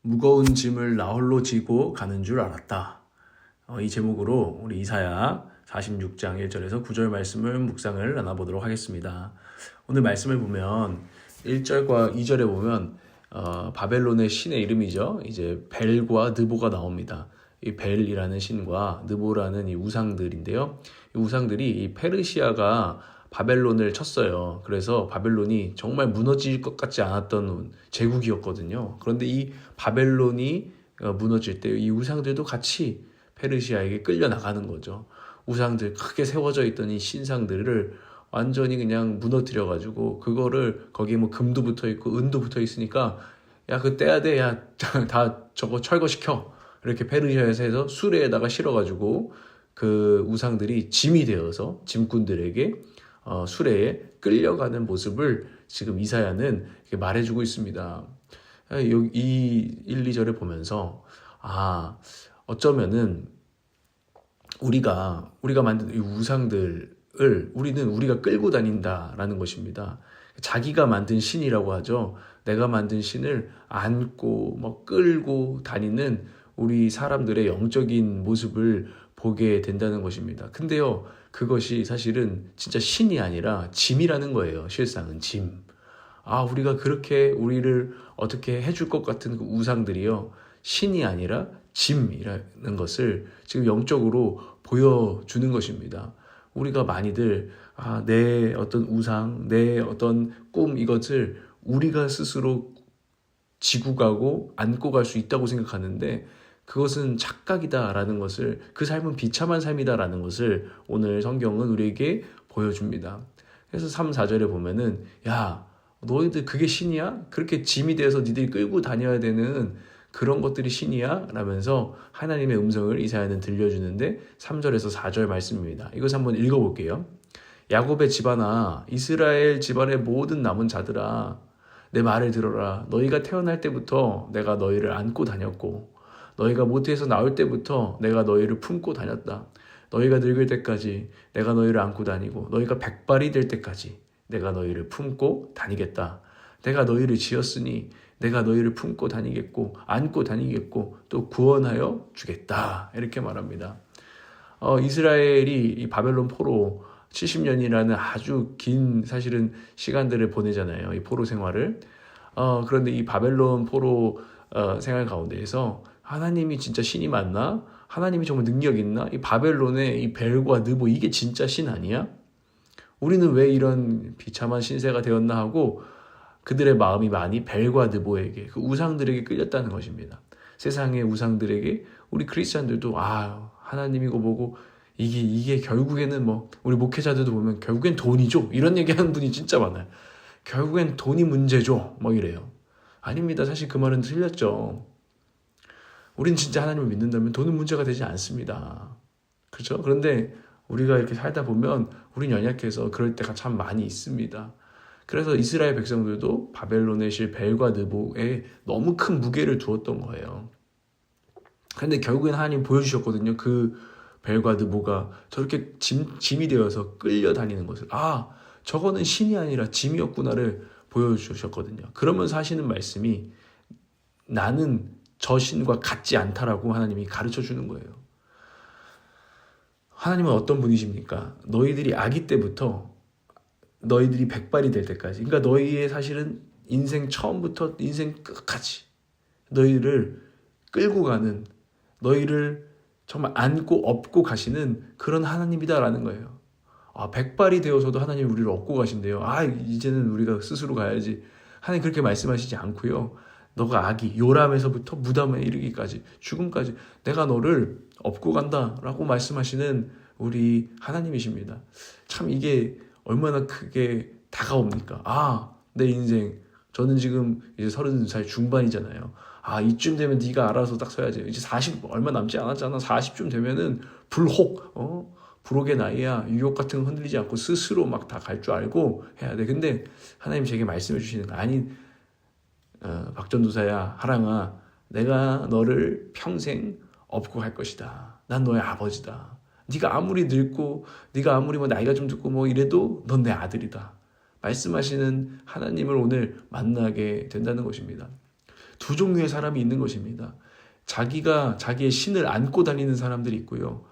무거운 짐을 나 홀로 지고 가는 줄 알았다. 이 제목으로 우리 이사야 46장 1절에서 9절 말씀을 묵상을 나눠보도록 하겠습니다. 오늘 말씀을 보면 1절과 2절에 보면 바벨론의 신의 이름이죠. 이제 벨과 느보가 나옵니다. 이 벨이라는 신과 느보라는 이 우상들인데요. 이 우상들이 이 페르시아가 바벨론을 쳤어요. 그래서 바벨론이 정말 무너질 것 같지 않았던 제국이었거든요. 그런데 이 바벨론이 무너질 때 이 우상들도 같이 페르시아에게 끌려 나가는 거죠. 우상들 크게 세워져 있던 이 신상들을 완전히 그냥 무너뜨려 가지고 그거를 거기에 뭐 금도 붙어 있고 은도 붙어 있으니까 야 그거 떼야 돼. 야 다 저거 철거시켜. 이렇게 페르시아에서 해서 수레에다가 실어 가지고 그 우상들이 짐이 되어서 짐꾼들에게 수레에 끌려가는 모습을 지금 이사야는 말해주고 있습니다. 이 1, 2절에 보면서 어쩌면은 우리가 만든 이 우상들을 우리가 끌고 다닌다라는 것입니다. 자기가 만든 신이라고 하죠. 내가 만든 신을 안고 끌고 다니는 우리 사람들의 영적인 모습을 보게 된다는 것입니다. 근데요, 그것이 사실은 진짜 신이 아니라 짐이라는 거예요. 실상은 짐. 우리가 그렇게 우리를 어떻게 해줄 것 같은 그 우상들이요, 신이 아니라 짐이라는 것을 지금 영적으로 보여주는 것입니다. 우리가 많이들 내 어떤 우상, 내 어떤 꿈 이것을 우리가 스스로 지고 가고 안고 갈 수 있다고 생각하는데 그것은 착각이다라는 것을, 그 삶은 비참한 삶이다라는 것을 오늘 성경은 우리에게 보여줍니다. 그래서 3, 4절에 보면은 야 너희들 그게 신이야? 그렇게 짐이 돼서 니들이 끌고 다녀야 되는 그런 것들이 신이야? 라면서 하나님의 음성을 이사야는 들려주는데 3절에서 4절 말씀입니다. 이것을 한번 읽어볼게요. 야곱의 집안아, 이스라엘 집안의 모든 남은 자들아, 내 말을 들어라. 너희가 태어날 때부터 내가 너희를 안고 다녔고 너희가 모태에서 나올 때부터 내가 너희를 품고 다녔다. 너희가 늙을 때까지 내가 너희를 안고 다니고 너희가 백발이 될 때까지 내가 너희를 품고 다니겠다. 내가 너희를 지었으니 내가 너희를 품고 다니겠고 안고 다니겠고 또 구원하여 주겠다. 이렇게 말합니다. 이스라엘이 이 바벨론 포로 70년이라는 아주 긴 사실은 시간들을 보내잖아요. 이 포로 생활을. 그런데 이 바벨론 포로 생활 가운데에서 하나님이 진짜 신이 맞나? 하나님이 정말 능력 있나? 이 바벨론의 이 벨과 느보 이게 진짜 신 아니야? 우리는 왜 이런 비참한 신세가 되었나 하고 그들의 마음이 많이 벨과 느보에게, 그 우상들에게 끌렸다는 것입니다. 세상의 우상들에게 우리 크리스찬들도 하나님이고 뭐고 이게 결국에는 우리 목회자들도 보면 결국엔 돈이죠. 이런 얘기하는 분이 진짜 많아요. 결국엔 돈이 문제죠. 이래요. 아닙니다. 사실 그 말은 틀렸죠. 우린 진짜 하나님을 믿는다면 돈은 문제가 되지 않습니다. 그렇죠? 그런데 우리가 이렇게 살다 보면 우린 연약해서 그럴 때가 참 많이 있습니다. 그래서 이스라엘 백성들도 바벨론의 실 벨과 느보에 너무 큰 무게를 두었던 거예요. 그런데 결국엔 하나님 보여주셨거든요. 그 벨과 느보가 저렇게 짐이 되어서 끌려다니는 것을 저거는 신이 아니라 짐이었구나를 보여주셨거든요. 그러면서 하시는 말씀이 나는 저 신과 같지 않다라고 하나님이 가르쳐 주는 거예요. 하나님은 어떤 분이십니까? 너희들이 아기 때부터 너희들이 백발이 될 때까지, 그러니까 너희의 사실은 인생 처음부터 인생 끝까지 너희를 끌고 가는, 너희를 정말 안고 업고 가시는 그런 하나님이다라는 거예요. 백발이 되어서도 하나님이 우리를 업고 가신대요. 이제는 우리가 스스로 가야지. 하나님 그렇게 말씀하시지 않고요. 너가 아기 요람에서부터 무덤에 이르기까지 죽음까지 내가 너를 업고 간다라고 말씀하시는 우리 하나님이십니다. 참 이게 얼마나 크게 다가옵니까? 내 인생 저는 지금 이제 30살 중반이잖아요. 이쯤 되면 네가 알아서 딱 서야지. 이제 40 얼마 남지 않았잖아. 40쯤 되면은 불혹의 나이야. 유혹 같은 거 흔들리지 않고 스스로 막 다 갈 줄 알고 해야 돼. 근데 하나님 제게 말씀해 주시는 거 박전도사야, 하랑아, 내가 너를 평생 업고 갈 것이다. 난 너의 아버지다. 네가 아무리 늙고 네가 아무리 뭐 나이가 좀 듣고 뭐 이래도 넌 내 아들이다. 말씀하시는 하나님을 오늘 만나게 된다는 것입니다. 두 종류의 사람이 있는 것입니다. 자기가 자기의 신을 안고 다니는 사람들이 있고요.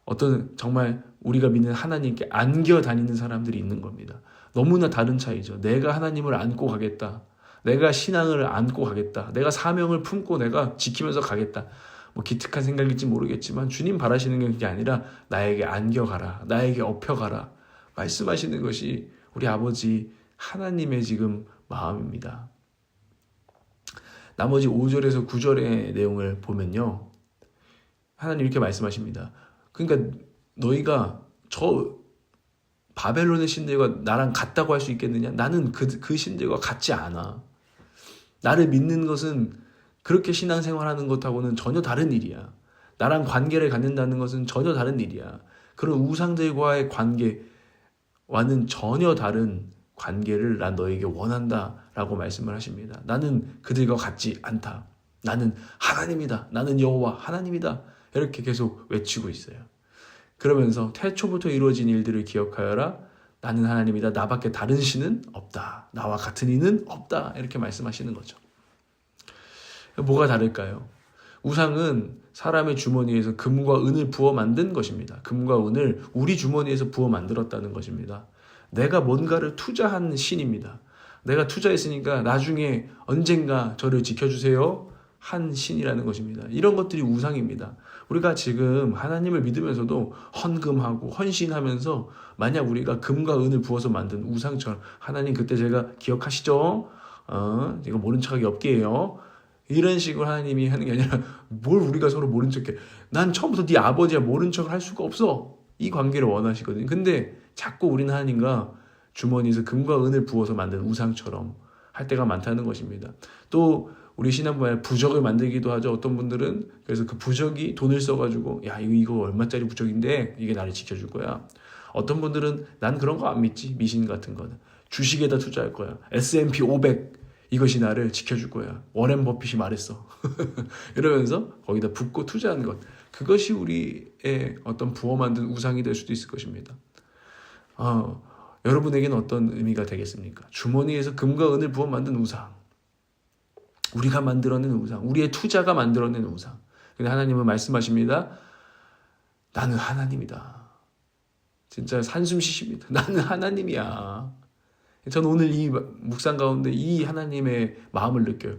어떤 정말 우리가 믿는 하나님께 안겨 다니는 사람들이 있는 겁니다. 너무나 다른 차이죠. 내가 하나님을 안고 가겠다. 내가 신앙을 안고 가겠다. 내가 사명을 품고 내가 지키면서 가겠다. 뭐 기특한 생각일지 모르겠지만 주님 바라시는 게 아니라 나에게 안겨가라. 나에게 업혀가라. 말씀하시는 것이 우리 아버지 하나님의 지금 마음입니다. 나머지 5절에서 9절의 내용을 보면요. 하나님 이렇게 말씀하십니다. 그러니까 너희가 저 바벨론의 신들과 나랑 같다고 할 수 있겠느냐? 나는 그 신들과 같지 않아. 나를 믿는 것은 그렇게 신앙생활하는 것하고는 전혀 다른 일이야. 나랑 관계를 갖는다는 것은 전혀 다른 일이야. 그런 우상들과의 관계와는 전혀 다른 관계를 난 너에게 원한다라고 말씀을 하십니다. 나는 그들과 같지 않다. 나는 하나님이다. 나는 여호와 하나님이다. 이렇게 계속 외치고 있어요. 그러면서 태초부터 이루어진 일들을 기억하여라. 나는 하나님이다. 나밖에 다른 신은 없다. 나와 같은 이는 없다. 이렇게 말씀하시는 거죠. 뭐가 다를까요? 우상은 사람의 주머니에서 금과 은을 부어 만든 것입니다. 금과 은을 우리 주머니에서 부어 만들었다는 것입니다. 내가 뭔가를 투자한 신입니다. 내가 투자했으니까 나중에 언젠가 저를 지켜주세요. 한 신이라는 것입니다. 이런 것들이 우상입니다. 우리가 지금 하나님을 믿으면서도 헌금하고 헌신하면서 만약 우리가 금과 은을 부어서 만든 우상처럼 하나님 그때 제가 기억하시죠? 이거 모른 척하기 없게요. 이런 식으로 하나님이 하는 게 아니라 뭘 우리가 서로 모른 척해. 난 처음부터 네 아버지야 모른 척을 할 수가 없어. 이 관계를 원하시거든요. 근데 자꾸 우리는 하나님과 주머니에서 금과 은을 부어서 만든 우상처럼 할 때가 많다는 것입니다. 또 우리 신앙부에 부적을 만들기도 하죠. 어떤 분들은 그래서 그 부적이 돈을 써가지고 야 이거 얼마짜리 부적인데 이게 나를 지켜줄 거야. 어떤 분들은 난 그런 거 안 믿지. 미신 같은 거는 주식에다 투자할 거야. S&P 500 이것이 나를 지켜줄 거야. 워렌 버핏이 말했어. 이러면서 거기다 붓고 투자하는 것. 그것이 우리의 어떤 부어 만든 우상이 될 수도 있을 것입니다. 여러분에게는 어떤 의미가 되겠습니까? 주머니에서 금과 은을 부어 만든 우상. 우리가 만들어낸 우상. 우리의 투자가 만들어낸 우상. 근데 하나님은 말씀하십니다. 나는 하나님이다. 진짜 한숨 쉬십니다. 나는 하나님이야. 저는 오늘 이 묵상 가운데 이 하나님의 마음을 느껴요.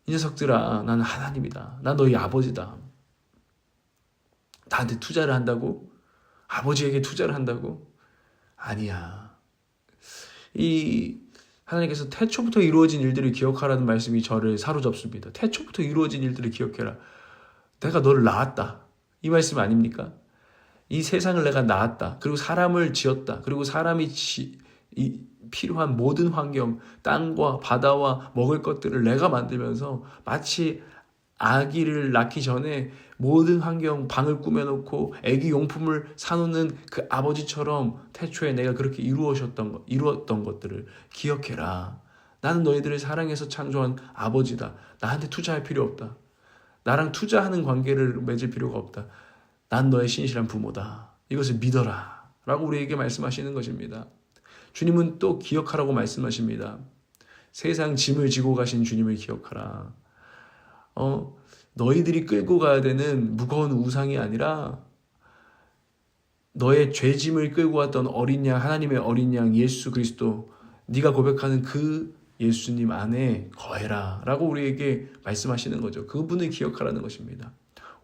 이 녀석들아, 나는 하나님이다. 난 너희 아버지다. 나한테 투자를 한다고? 아버지에게 투자를 한다고? 아니야. 이 하나님께서 태초부터 이루어진 일들을 기억하라는 말씀이 저를 사로잡습니다. 태초부터 이루어진 일들을 기억해라. 내가 너를 낳았다. 이 말씀 아닙니까? 이 세상을 내가 낳았다. 그리고 사람을 지었다. 그리고 사람이 필요한 모든 환경, 땅과 바다와 먹을 것들을 내가 만들면서 마치 아기를 낳기 전에 모든 환경, 방을 꾸며놓고 아기 용품을 사놓는 그 아버지처럼 태초에 내가 그렇게 이루었던 것들을 기억해라. 나는 너희들을 사랑해서 창조한 아버지다. 나한테 투자할 필요 없다. 나랑 투자하는 관계를 맺을 필요가 없다. 난 너의 신실한 부모다. 이것을 믿어라. 라고 우리에게 말씀하시는 것입니다. 주님은 또 기억하라고 말씀하십니다. 세상 짐을 지고 가신 주님을 기억하라. 너희들이 끌고 가야 되는 무거운 우상이 아니라 너의 죄짐을 끌고 왔던 어린 양, 하나님의 어린 양 예수 그리스도, 네가 고백하는 그 예수님 안에 거해라 라고 우리에게 말씀하시는 거죠. 그분을 기억하라는 것입니다.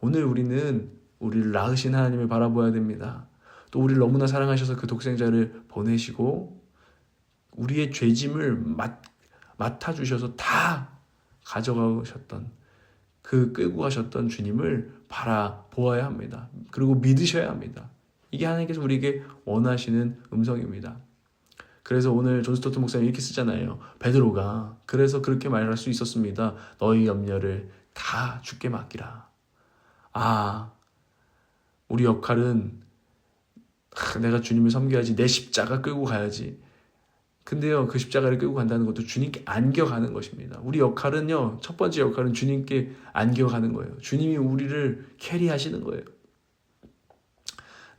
오늘 우리는 우리를 낳으신 하나님을 바라봐야 됩니다. 또 우리를 너무나 사랑하셔서 그 독생자를 보내시고 우리의 죄짐을 맡아주셔서 다 가져가셨던 그 끌고 가셨던 주님을 바라보아야 합니다. 그리고 믿으셔야 합니다. 이게 하나님께서 우리에게 원하시는 음성입니다. 그래서 오늘 존 스토트 목사님 이렇게 쓰잖아요. 베드로가 그래서 그렇게 말할 수 있었습니다. 너희 염려를 다 주께 맡기라. 우리 역할은 내가 주님을 섬겨야지. 내 십자가 끌고 가야지. 근데요, 그 십자가를 끌고 간다는 것도 주님께 안겨가는 것입니다. 우리 역할은요, 첫 번째 역할은 주님께 안겨가는 거예요. 주님이 우리를 캐리하시는 거예요.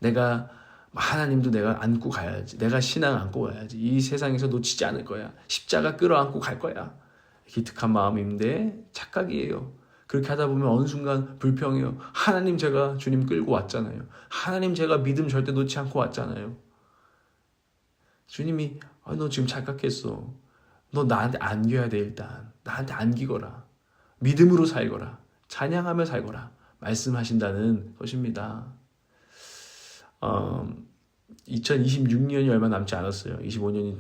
내가 하나님도 내가 안고 가야지. 내가 신앙 안고 가야지. 이 세상에서 놓치지 않을 거야. 십자가 끌어안고 갈 거야. 기특한 마음인데 착각이에요. 그렇게 하다 보면 어느 순간 불평해요. 하나님 제가 주님 끌고 왔잖아요. 하나님 제가 믿음 절대 놓지 않고 왔잖아요. 주님이 너 지금 착각했어. 너 나한테 안겨야 돼 일단. 나한테 안기거라. 믿음으로 살거라. 찬양하며 살거라. 말씀하신다는 것입니다. 2026년이 얼마 남지 않았어요. 25년이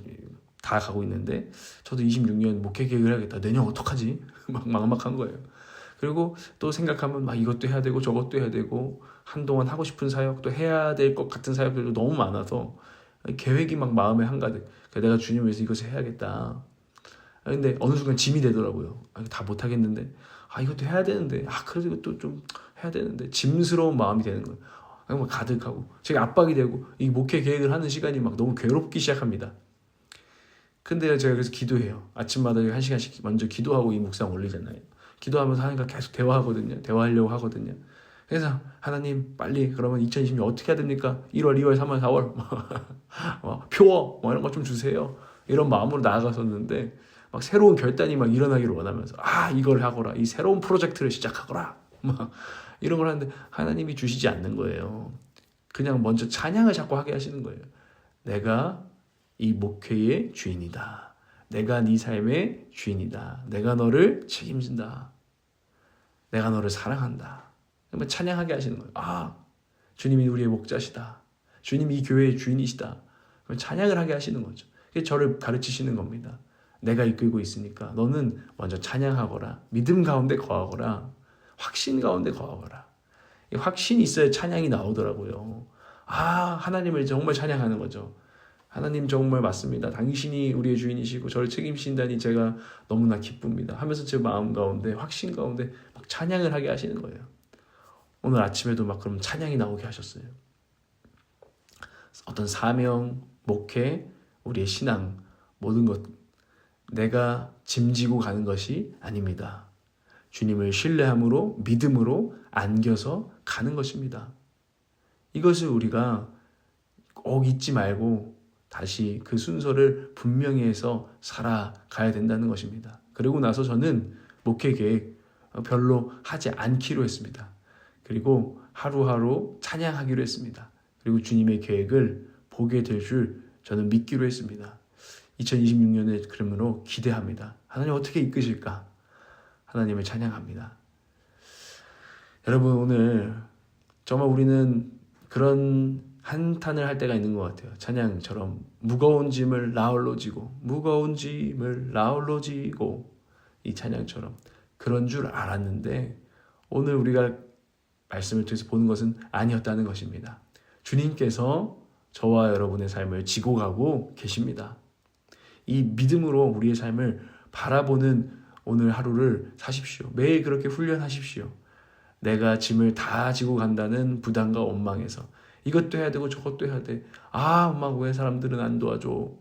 다 가고 있는데 저도 26년 목회 계획을 해야겠다. 내년 어떡하지? 막 막막한 거예요. 그리고 또 생각하면 막 이것도 해야 되고 저것도 해야 되고 한동안 하고 싶은 사역도 해야 될 것 같은 사역들도 너무 많아서 계획이 막 마음에 한가득. 내가 주님 위해서 이것을 해야겠다. 근데 어느 순간 짐이 되더라고요. 다 못하겠는데 이것도 해야 되는데 그래도 이것도 좀 해야 되는데 짐스러운 마음이 되는 거예요. 막 가득하고 제가 압박이 되고 이 목회 계획을 하는 시간이 막 너무 괴롭기 시작합니다. 근데 제가 그래서 기도해요. 아침마다 1시간씩 먼저 기도하고 이 묵상 올리잖아요. 기도하면서 하나님과 계속 대화하려고 하거든요. 그래서 하나님 빨리 그러면 2020년 어떻게 해야 됩니까? 1월, 2월, 3월, 4월 표어 이런 거 좀 주세요. 이런 마음으로 나아갔었는데 막 새로운 결단이 막 일어나기를 원하면서 이걸 하거라. 이 새로운 프로젝트를 시작하거라. 막 이런 걸 하는데 하나님이 주시지 않는 거예요. 그냥 먼저 찬양을 자꾸 하게 하시는 거예요. 내가 이 목회의 주인이다. 내가 네 삶의 주인이다. 내가 너를 책임진다. 내가 너를 사랑한다. 그러면 찬양하게 하시는 거예요. 주님이 우리의 목자시다. 주님이 이 교회의 주인이시다. 그럼 찬양을 하게 하시는 거죠. 그게 저를 가르치시는 겁니다. 내가 이끌고 있으니까 너는 먼저 찬양하거라. 믿음 가운데 거하거라. 확신 가운데 거하거라. 이 확신이 있어야 찬양이 나오더라고요. 하나님을 정말 찬양하는 거죠. 하나님 정말 맞습니다. 당신이 우리의 주인이시고 저를 책임지신다니 제가 너무나 기쁩니다. 하면서 제 마음 가운데 확신 가운데 막 찬양을 하게 하시는 거예요. 오늘 아침에도 막 그럼 찬양이 나오게 하셨어요. 어떤 사명, 목회, 우리의 신앙 모든 것 내가 짐지고 가는 것이 아닙니다. 주님을 신뢰함으로 믿음으로 안겨서 가는 것입니다. 이것을 우리가 꼭 잊지 말고 다시 그 순서를 분명히 해서 살아가야 된다는 것입니다. 그리고 나서 저는 목회 계획 별로 하지 않기로 했습니다. 그리고 하루하루 찬양하기로 했습니다. 그리고 주님의 계획을 보게 될 줄 저는 믿기로 했습니다. 2026년에 그러므로 기대합니다. 하나님 어떻게 이끄실까? 하나님을 찬양합니다. 여러분 오늘 정말 우리는 그런 한탄을 할 때가 있는 것 같아요. 찬양처럼 무거운 짐을 나홀로 지고 이 찬양처럼 그런 줄 알았는데 오늘 우리가 말씀을 통해서 보는 것은 아니었다는 것입니다. 주님께서 저와 여러분의 삶을 지고 가고 계십니다. 이 믿음으로 우리의 삶을 바라보는 오늘 하루를 사십시오. 매일 그렇게 훈련하십시오. 내가 짐을 다 지고 간다는 부담과 원망에서 이것도 해야 되고 저것도 해야 돼. 엄마 왜 사람들은 안 도와줘.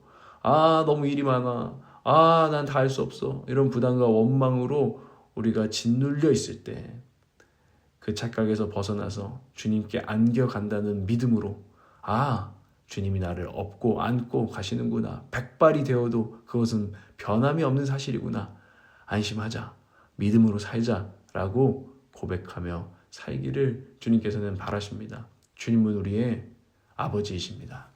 너무 일이 많아. 난 다 할 수 없어. 이런 부담과 원망으로 우리가 짓눌려 있을 때 그 착각에서 벗어나서 주님께 안겨간다는 믿음으로 주님이 나를 업고 안고 가시는구나. 백발이 되어도 그것은 변함이 없는 사실이구나. 안심하자. 믿음으로 살자라고 고백하며 살기를 주님께서는 바라십니다. 주님은 우리의 아버지이십니다.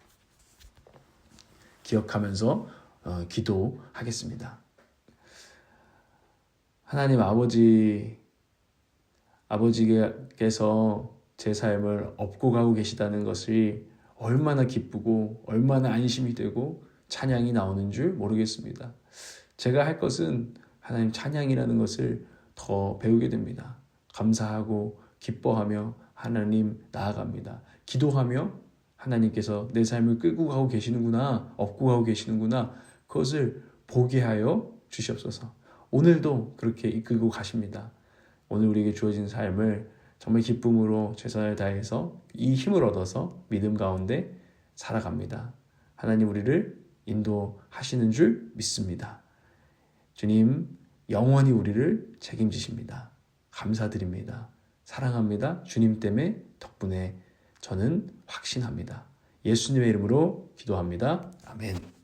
기억하면서 기도하겠습니다. 하나님 아버지께서 제 삶을 업고 가고 계시다는 것이 얼마나 기쁘고 얼마나 안심이 되고 찬양이 나오는 줄 모르겠습니다. 제가 할 것은 하나님 찬양이라는 것을 더 배우게 됩니다. 감사하고 기뻐하며 하나님 나아갑니다. 기도하며 하나님께서 내 삶을 끌고 가고 계시는구나, 업고 가고 계시는구나, 그것을 보게 하여 주시옵소서. 오늘도 그렇게 이끌고 가십니다. 오늘 우리에게 주어진 삶을 정말 기쁨으로 최선을 다해서 이 힘을 얻어서 믿음 가운데 살아갑니다. 하나님 우리를 인도하시는 줄 믿습니다. 주님 영원히 우리를 책임지십니다. 감사드립니다. 사랑합니다. 주님 때문에 덕분에 저는 확신합니다. 예수님의 이름으로 기도합니다. 아멘.